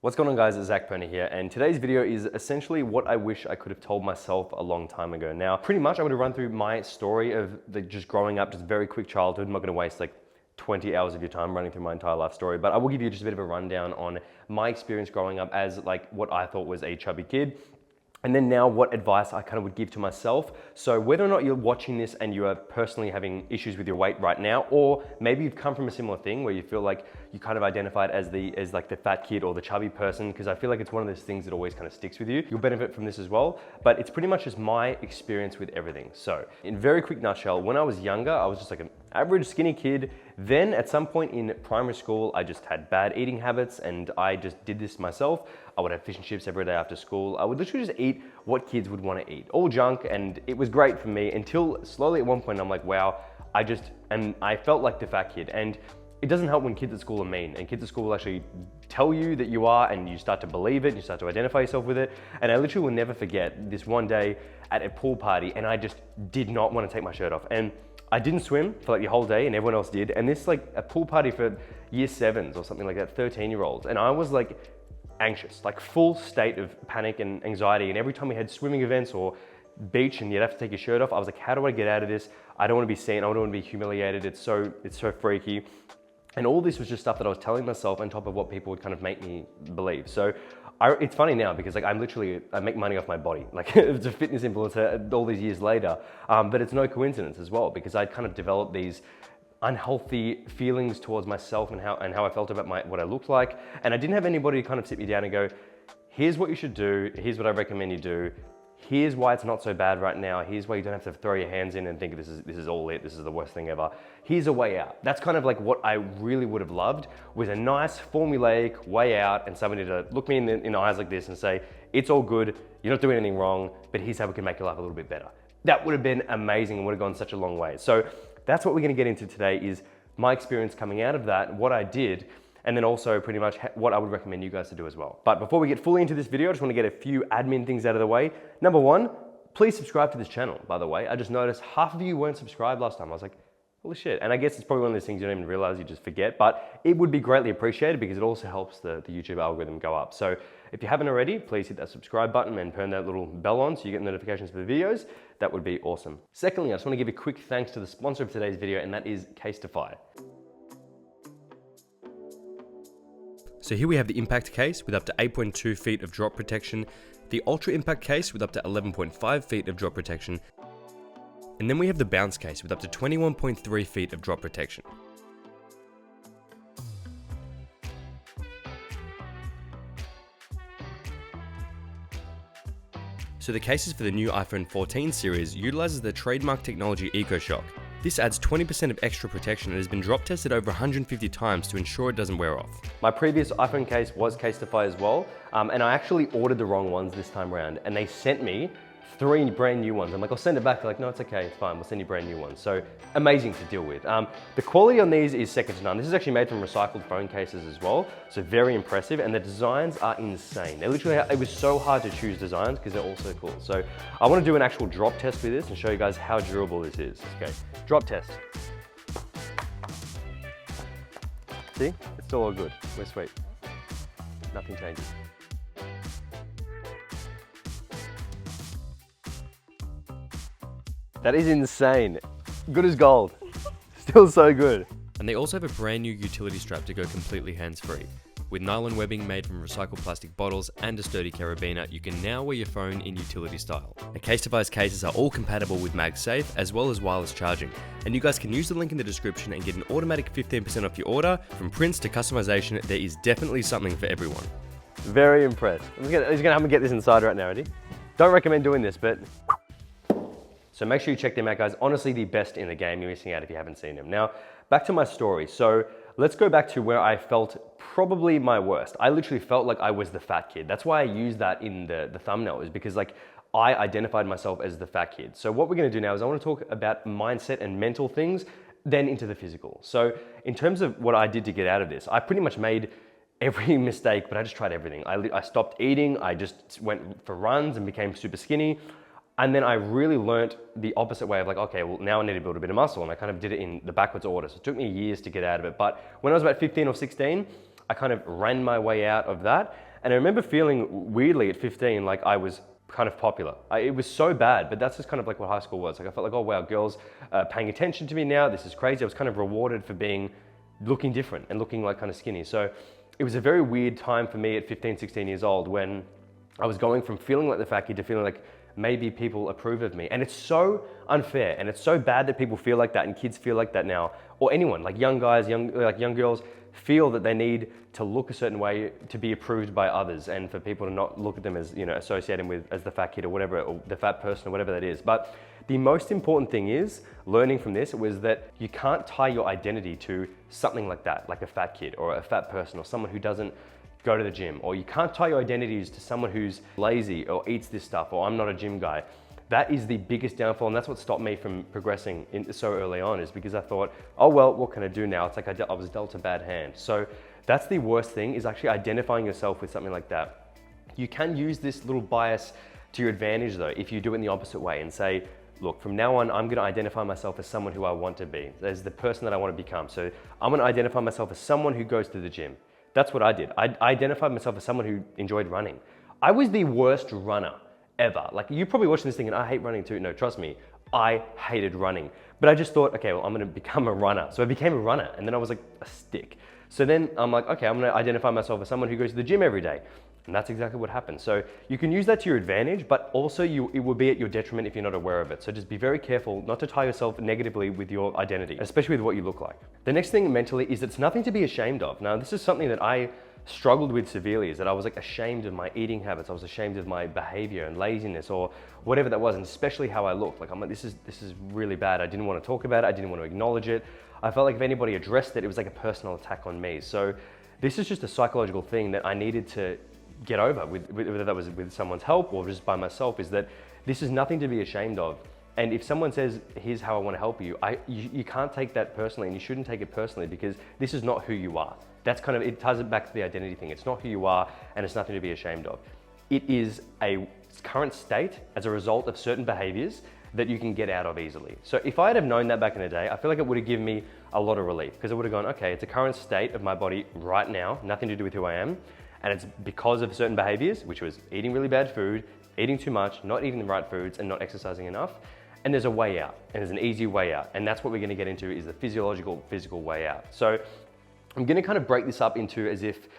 What's going on, guys? It's Zach Perner here, and today's video is essentially what I wish I could have told myself a long time ago. Now, pretty much I'm going to run through my story of just growing up, just very quick childhood. I'm not going to waste like 20 hours of your time running through my entire life story, but I will give you just a bit of a rundown on my experience growing up as like what I thought was a chubby kid. And then now what advice I kind of would give to myself. So whether or not you're watching this and you are personally having issues with your weight right now, or maybe you've come from a similar thing where you feel like you kind of identified as like the fat kid or the chubby person, because I feel like it's one of those things that always kind of sticks with you. You'll benefit from this as well, but it's pretty much just my experience with everything. So in very quick nutshell, when I was younger, I was just like an average skinny kid. Then at some point in primary school, I just had bad eating habits and I just did this myself. I would have fish and chips every day after school. I would literally just eat what kids would want to eat, all junk, and it was great for me until slowly at one point I'm like, wow, I felt like the fat kid. And it doesn't help when kids at school are mean, and kids at school will actually tell you that you are, and you start to believe it, and you start to identify yourself with it. And I literally will never forget this one day at a pool party, and I just did not want to take my shirt off. And I didn't swim for like the whole day and everyone else did. And this like a pool party for year 7s or something like that, 13-year-olds. And I was like anxious, like full state of panic and anxiety. And every time we had swimming events or beach and you'd have to take your shirt off, I was like, how do I get out of this? I don't want to be seen. I don't want to be humiliated. It's so freaky. And all this was just stuff that I was telling myself on top of what people would kind of make me believe. So it's funny now because like I make money off my body. Like it's a fitness influencer all these years later. But it's no coincidence as well, because I'd kind of developed these unhealthy feelings towards myself and how I felt about what I looked like. And I didn't have anybody to kind of sit me down and go, here's what you should do. Here's what I recommend you do. Here's why it's not so bad right now. Here's why you don't have to throw your hands in and think this is all it. This is the worst thing ever. Here's a way out. That's kind of like what I really would have loved, was a nice formulaic way out and somebody to look me in the eyes like this and say, it's all good. You're not doing anything wrong, but here's how we can make your life a little bit better. That would have been amazing and would have gone such a long way. So that's what we're going to get into today, is my experience coming out of that, what I did, and then also pretty much what I would recommend you guys to do as well. But before we get fully into this video, I just want to get a few admin things out of the way. Number one, please subscribe to this channel, by the way. I just noticed half of you weren't subscribed last time. I was like, holy shit. And I guess it's probably one of those things you don't even realize, you just forget, but it would be greatly appreciated because it also helps the YouTube algorithm go up. So if you haven't already, please hit that subscribe button and turn that little bell on so you get notifications for the videos. That would be awesome. Secondly, I just want to give a quick thanks to the sponsor of today's video, and that is Casetify. So here we have the Impact case with up to 8.2 feet of drop protection, the Ultra Impact case with up to 11.5 feet of drop protection, and then we have the Bounce case with up to 21.3 feet of drop protection. So the cases for the new iPhone 14 series utilizes the trademark technology EcoShock. This adds 20% of extra protection and has been drop tested over 150 times to ensure it doesn't wear off. My previous iPhone case was Casetify as well, and I actually ordered the wrong ones this time around, and they sent me 3 brand new ones. I'm like, I'll send it back. They're like, no, it's okay, it's fine, we'll send you brand new ones. So amazing to deal with. The quality on these is second to none. This is actually made from recycled phone cases as well, so very impressive, and the designs are insane. They literally, it was so hard to choose designs because they're all so cool. So I want to do an actual drop test with this and show you guys how durable this is. Okay, drop test. See, it's still all good. We're sweet. Nothing changes. That is insane. Good as gold. Still so good. And they also have a brand new utility strap to go completely hands-free. With nylon webbing made from recycled plastic bottles and a sturdy carabiner, you can now wear your phone in utility style. The Casetify's cases are all compatible with MagSafe as well as wireless charging. And you guys can use the link in the description and get an automatic 15% off your order. From prints to customization, there is definitely something for everyone. Very impressed. He's gonna have me get this inside right now, ready? Don't recommend doing this, but so make sure you check them out, guys. Honestly, the best in the game. You're missing out if you haven't seen them. Now, back to my story. So let's go back to where I felt probably my worst. I literally felt like I was the fat kid. That's why I used that in the thumbnail, is because like I identified myself as the fat kid. So what we're gonna do now is I wanna talk about mindset and mental things, then into the physical. So in terms of what I did to get out of this, I pretty much made every mistake, but I just tried everything. I stopped eating. I just went for runs and became super skinny. And then I really learnt the opposite way of like, okay, well now I need to build a bit of muscle. And I kind of did it in the backwards order. So it took me years to get out of it. But when I was about 15 or 16, I kind of ran my way out of that. And I remember feeling weirdly at 15 like I was kind of popular. It was so bad, but that's just kind of like what high school was. Like I felt like, oh wow, girls are paying attention to me now. This is crazy. I was kind of rewarded for looking different and looking like kind of skinny. So it was a very weird time for me at 15, 16 years old when I was going from feeling like the fat kid to feeling like maybe people approve of me. And it's so unfair and it's so bad that people feel like that and kids feel like that now. Or anyone, like young guys, young girls feel that they need to look a certain way to be approved by others and for people to not look at them as, associated with as the fat kid or whatever, or the fat person or whatever that is. But the most important thing is learning from this was that you can't tie your identity to something like that, like a fat kid or a fat person or someone who doesn't go to the gym, or you can't tie your identities to someone who's lazy or eats this stuff, or I'm not a gym guy. That is the biggest downfall, and that's what stopped me from progressing so early on, is because I thought, oh well, what can I do now? It's like I was dealt a bad hand. So that's the worst thing, is actually identifying yourself with something like that. You can use this little bias to your advantage though, if you do it in the opposite way and say, look, from now on, I'm gonna identify myself as someone who I want to be, as the person that I want to become. So I'm gonna identify myself as someone who goes to the gym. That's what I did. I identified myself as someone who enjoyed running. I was the worst runner ever. Like, you're probably watching this thing and I hate running too. No, trust me, I hated running. But I just thought, okay, well, I'm gonna become a runner. So I became a runner, and then I was like a stick. So then I'm like, okay, I'm gonna identify myself as someone who goes to the gym every day. And that's exactly what happened. So you can use that to your advantage, but also it will be at your detriment if you're not aware of it. So just be very careful not to tie yourself negatively with your identity, especially with what you look like. The next thing mentally is it's nothing to be ashamed of. Now, this is something that I struggled with severely, is that I was like ashamed of my eating habits. I was ashamed of my behavior and laziness or whatever that was, and especially how I looked. Like, I'm like, this is really bad. I didn't want to talk about it. I didn't want to acknowledge it. I felt like if anybody addressed it, it was like a personal attack on me. So this is just a psychological thing that I needed to get over, whether that was with someone's help or just by myself, is that this is nothing to be ashamed of. And if someone says, here's how I want to help you, you can't take that personally, and you shouldn't take it personally, because this is not who you are. That's kind of, it ties it back to the identity thing. It's not who you are, and it's nothing to be ashamed of. It is a current state as a result of certain behaviors that you can get out of easily. So if I had have known that back in the day, I feel like it would have given me a lot of relief, because I would have gone, okay, it's a current state of my body right now, nothing to do with who I am. And it's because of certain behaviors, which was eating really bad food, eating too much, not eating the right foods, and not exercising enough. And there's a way out, and there's an easy way out. And that's what we're gonna get into, is the physical way out. So I'm gonna kind of break this up into as if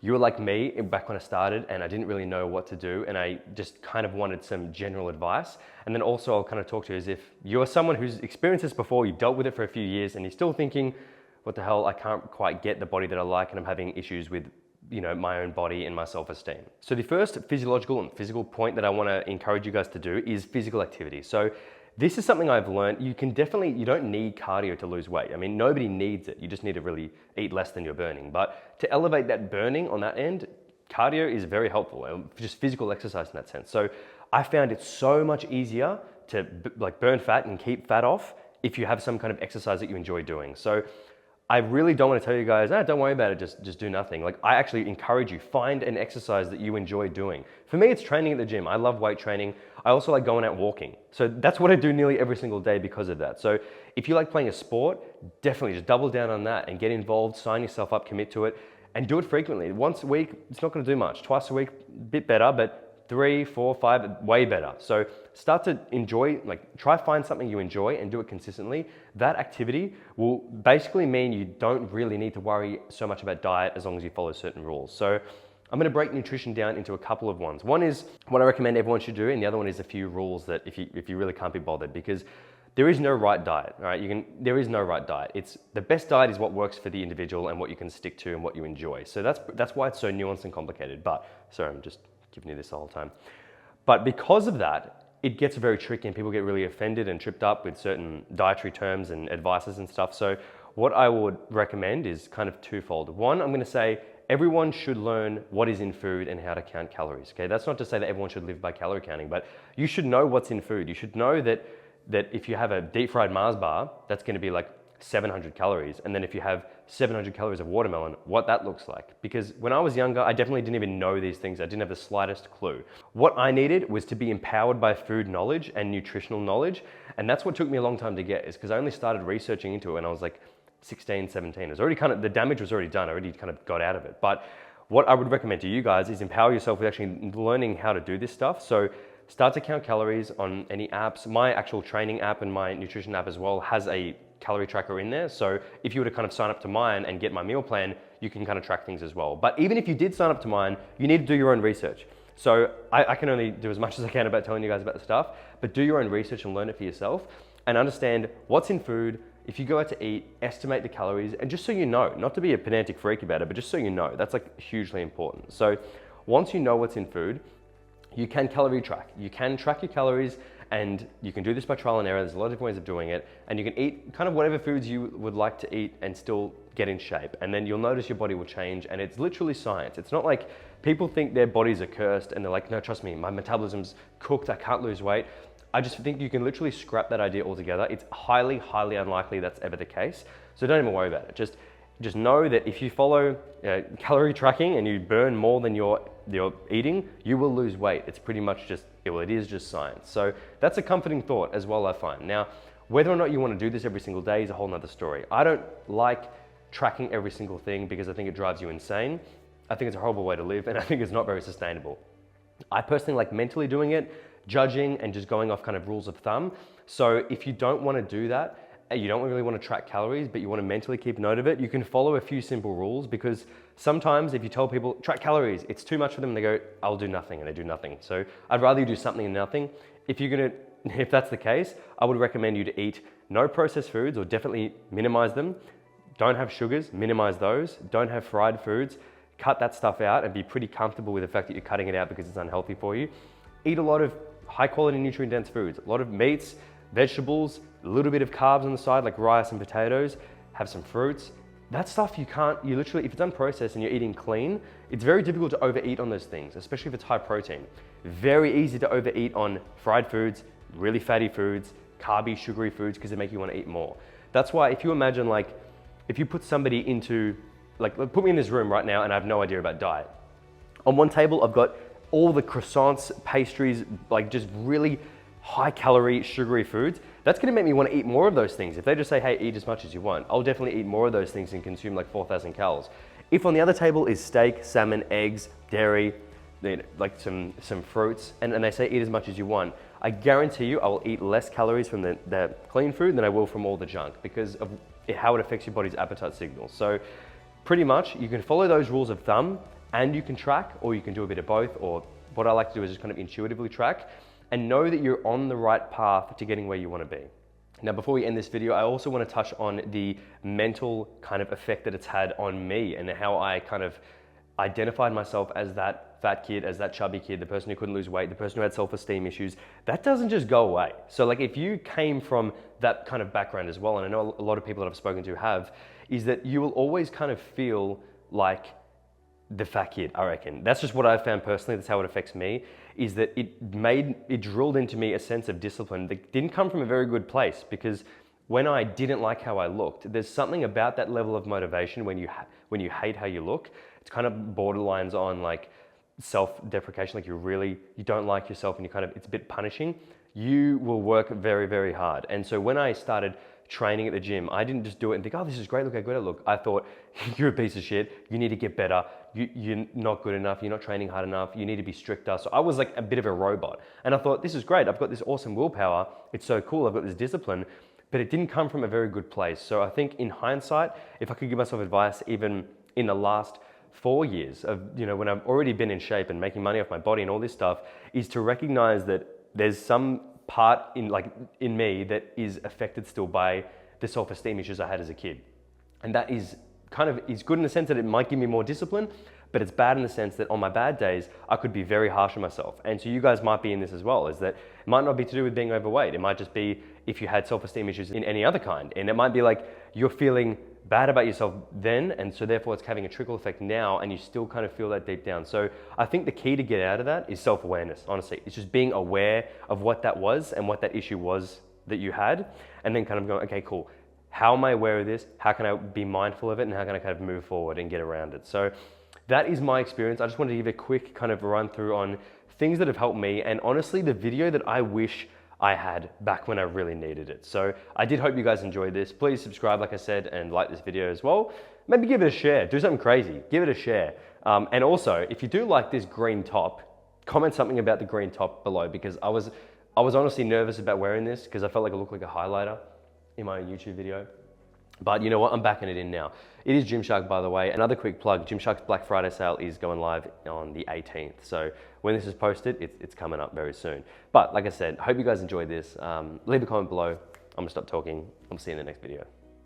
you were like me back when I started and I didn't really know what to do, and I just kind of wanted some general advice. And then also I'll kind of talk to you as if you're someone who's experienced this before, you've dealt with it for a few years, and you're still thinking, what the hell, I can't quite get the body that I like, and I'm having issues with my own body and my self-esteem. So the first physiological and physical point that I want to encourage you guys to do is physical activity. So this is something I've learned. You don't need cardio to lose weight. I mean, nobody needs it. You just need to really eat less than you're burning. But to elevate that burning on that end, cardio is very helpful, just physical exercise in that sense. So I found it so much easier to burn fat and keep fat off if you have some kind of exercise that you enjoy doing. So I really don't want to tell you guys, don't worry about it, just do nothing. Like, I actually encourage you, find an exercise that you enjoy doing. For me, it's training at the gym. I love weight training. I also like going out walking. So that's what I do nearly every single day because of that. So if you like playing a sport, definitely just double down on that and get involved, sign yourself up, commit to it, and do it frequently. Once a week, it's not going to do much. Twice a week, a bit better, but 3, 4, 5, way better. So start to enjoy, try find something you enjoy and do it consistently. That activity will basically mean you don't really need to worry so much about diet as long as you follow certain rules. So I'm going to break nutrition down into a couple of ones. One is what I recommend everyone should do, and the other one is a few rules that if you really can't be bothered, because there is no right diet, all right? There is no right diet. It's the best diet is what works for the individual and what you can stick to and what you enjoy. So that's why it's so nuanced and complicated. But sorry, I'm just giving you this the whole time. But because of that, it gets very tricky and people get really offended and tripped up with certain dietary terms and advices and stuff. So what I would recommend is kind of twofold. One, I'm gonna say everyone should learn what is in food and how to count calories, okay? That's not to say that everyone should live by calorie counting, but you should know what's in food. You should know that if you have a deep fried Mars bar, that's gonna be like 700 calories. And then if you have 700 calories of watermelon, what that looks like. Because when I was younger, I definitely didn't even know these things. I didn't have the slightest clue. What I needed was to be empowered by food knowledge and nutritional knowledge. And that's what took me a long time to get, is because I only started researching into it when I was like 16, 17. It was already the damage was already done. I already kind of got out of it. But what I would recommend to you guys is empower yourself with actually learning how to do this stuff. So start to count calories on any apps. My actual training app and my nutrition app as well has a calorie tracker in there. So if you were to kind of sign up to mine and get my meal plan, you can kind of track things as well. But even if you did sign up to mine, you need to do your own research. So I can only do as much as I can about telling you guys about the stuff, but do your own research and learn it for yourself and understand what's in food. If you go out to eat, estimate the calories, and just so you know, not to be a pedantic freak about it, but just so you know, that's like hugely important. So once you know what's in food, you can calorie track. You can track your calories, and you can do this by trial and error. There's a lot of different ways of doing it, and you can eat kind of whatever foods you would like to eat and still get in shape. And then you'll notice your body will change, and it's literally science. It's not like people think their bodies are cursed and they're like, no, trust me, my metabolism's cooked, I can't lose weight. I just think you can literally scrap that idea altogether. It's highly, highly unlikely that's ever the case. So don't even worry about it. Just know that if you follow calorie tracking and you burn more than you're eating, you will lose weight. It's pretty much just, well, it is just science. So that's a comforting thought as well, I find. Now, whether or not you want to do this every single day is a whole nother story. I don't like tracking every single thing because I think it drives you insane. I think it's a horrible way to live, and I think it's not very sustainable. I personally like mentally doing it, judging and just going off kind of rules of thumb. So if you don't want to do that, you don't really want to track calories, but you want to mentally keep note of it, you can follow a few simple rules, because sometimes if you tell people track calories, it's too much for them. They go, I'll do nothing, and they do nothing. So I'd rather you do something than nothing. If that's the case, I would recommend you to eat no processed foods, or definitely minimize them. Don't have sugars, minimize those. Don't have fried foods. Cut that stuff out and be pretty comfortable with the fact that you're cutting it out because it's unhealthy for you. Eat a lot of high quality nutrient dense foods, a lot of meats, vegetables, a little bit of carbs on the side like rice and potatoes, have some fruits. That stuff you literally, if it's unprocessed and you're eating clean, it's very difficult to overeat on those things, especially if it's high protein. Very easy to overeat on fried foods, really fatty foods, carby, sugary foods, because they make you want to eat more. That's why if you imagine, like, if you put somebody into, like, put me in this room right now and I have no idea about diet. On one table, I've got all the croissants, pastries, like just really high calorie, sugary foods. That's gonna make me want to eat more of those things. If they just say, hey, eat as much as you want, I'll definitely eat more of those things and consume like 4,000 calories. If on the other table is steak, salmon, eggs, dairy, like some fruits, and they say eat as much as you want, I guarantee you I will eat less calories from the clean food than I will from all the junk, because of how it affects your body's appetite signals. So pretty much you can follow those rules of thumb and you can track, or you can do a bit of both, or what I like to do is just kind of intuitively track and know that you're on the right path to getting where you want to be. Now, before we end this video, I also want to touch on the mental kind of effect that it's had on me and how I kind of identified myself as that fat kid, as that chubby kid, the person who couldn't lose weight, the person who had self-esteem issues. That doesn't just go away. So like if you came from that kind of background as well, and I know a lot of people that I've spoken to have, is that you will always kind of feel like the fat kid, I reckon. That's just what I've found personally. That's how it affects me, is that it drilled into me a sense of discipline that didn't come from a very good place, because when I didn't like how I looked, there's something about that level of motivation when you hate how you look. It's kind of borderlines on like self-deprecation, like you don't like yourself and it's a bit punishing. You will work very, very hard. And so when I started training at the gym, I didn't just do it and think, oh, this is great, look how good I look. I thought, you're a piece of shit, you need to get better, you're not good enough, you're not training hard enough, you need to be stricter. So I was like a bit of a robot. And I thought, this is great, I've got this awesome willpower, it's so cool, I've got this discipline, but it didn't come from a very good place. So I think in hindsight, if I could give myself advice, even in the last 4 years of, when I've already been in shape and making money off my body and all this stuff, is to recognize that there's some part in me that is affected still by the self-esteem issues I had as a kid. And that is good in the sense that it might give me more discipline, but it's bad in the sense that on my bad days, I could be very harsh on myself. And so you guys might be in this as well, is that it might not be to do with being overweight. It might just be if you had self-esteem issues in any other kind. And it might be like you're feeling bad about yourself then, and so therefore it's having a trickle effect now, and you still kind of feel that deep down. So I think the key to get out of that is self-awareness, honestly. It's just being aware of what that was and what that issue was that you had, and then kind of going, okay, cool. How am I aware of this? How can I be mindful of it? And how can I kind of move forward and get around it? So that is my experience. I just wanted to give a quick kind of run through on things that have helped me, and honestly, the video that I wish I had back when I really needed it. So I did hope you guys enjoyed this. Please subscribe, like I said, and like this video as well. Maybe give it a share, do something crazy, give it a share. And also, if you do like this green top, comment something about the green top below, because I was honestly nervous about wearing this because I felt like I looked like a highlighter in my YouTube video. But you know what, I'm backing it in now. It is Gymshark, by the way. Another quick plug, Gymshark's Black Friday sale is going live on the 18th. So when this is posted, it's coming up very soon. But like I said, hope you guys enjoyed this. Leave a comment below. I'm gonna stop talking. I'll see you in the next video.